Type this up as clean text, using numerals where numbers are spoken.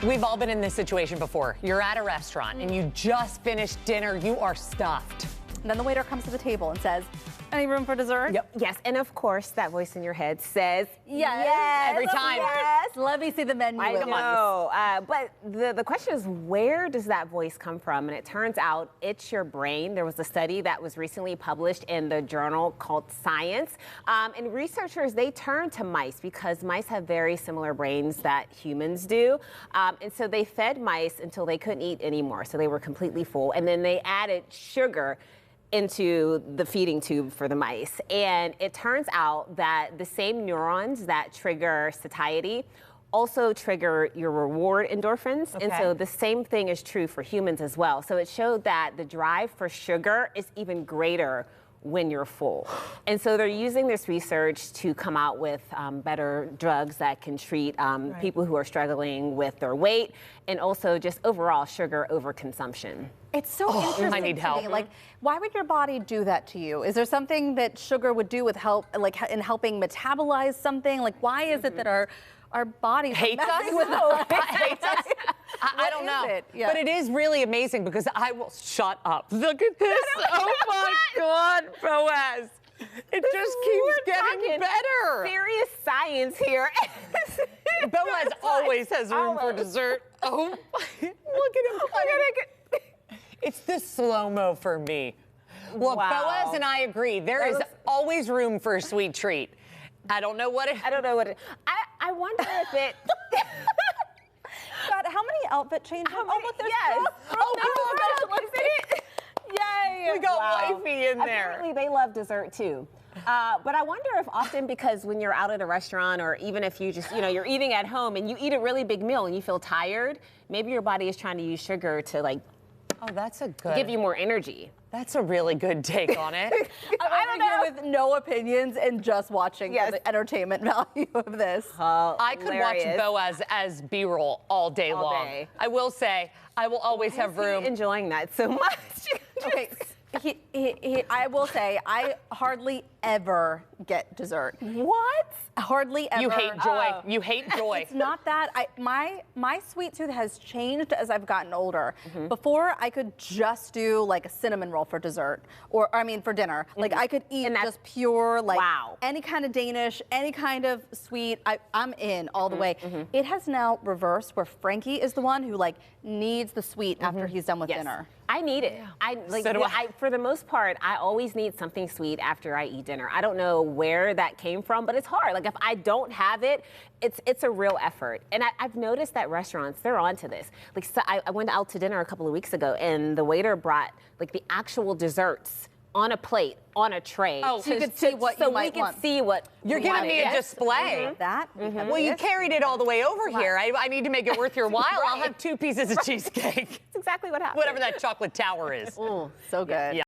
We've all been in this situation before. You're at a restaurant and you just finished dinner. You are stuffed. And then the waiter comes to the table and says, any room for dessert? Yep. Yes, and of course, that voice in your head says, Yes. Every time. Yes. Let me see the menu. I know. But the question is, where does that voice come from? And it turns out it's your brain. There was a study that was recently published in the journal called Science. And researchers, they turned to mice because mice have very similar brains that humans do. And so they fed mice until they couldn't eat anymore. So they were completely full. And then they added sugar into the feeding tube for the mice. And it turns out that the same neurons that trigger satiety also trigger your reward endorphins. Okay. And so the same thing is true for humans as well. So it showed that the drive for sugar is even greater when you're full. And so they're using this research to come out with better drugs that can treat people who are struggling with their weight and also just overall sugar overconsumption. It's so interesting. I need help. To me. Like, why would your body do that to you? Is there something that sugar would do with in helping metabolize something? Like, why is it that our bodies Hates us? Hates us? I don't know. Yeah. But it is really amazing because I will shut up. Look at this. Oh my God, Boaz. It just keeps getting better. Serious science here. Boaz always has room for dessert. Oh, look at him. It's the slow-mo for me. Look, Wow. Boaz and I agree. There is always room for a sweet treat. I don't know what it. I don't know what it. I wonder if it. God, how many outfit changes? Oh, look, there's yes. congratulations. Yay. We got wifey in there. Apparently they love dessert too. But I wonder if often, because when you're out at a restaurant or even if you just, you're eating at home and you eat a really big meal and you feel tired, maybe your body is trying to use sugar to Oh, that's a good. give you more energy. That's a really good take on it. I don't know. With no opinions and just watching the entertainment value of this. I could watch Hilarious. Boaz as B-roll all day All long. day. I will say, I will always have room. Enjoying that so much. Okay, I will say, I hardly ever get dessert. What? Hardly ever. You hate joy. You hate joy. It's not that. My sweet tooth has changed as I've gotten older. Before, I could just do like a cinnamon roll for dessert, or for dinner. Like I could eat just pure, any kind of Danish, any kind of sweet. I'm in all the way. It has now reversed, where Frankie is the one who needs the sweet after he's done with dinner. I need it. So do I. For the most part, I always need something sweet after I eat dinner. I don't know where that came from, but it's hard. Like if I don't have it, it's a real effort. And I've noticed that restaurants, they're onto this. So I went out to dinner a couple of weeks ago, and the waiter brought the actual desserts on a plate, on a tray. Oh, so you could see what you might want. So we could see what You're giving me a display. That? Well, you carried it all the way over here. I need to make it worth your while. I'll have 2 pieces of cheesecake. That's exactly what happened. Whatever that chocolate tower is. Oh, so good. Yeah.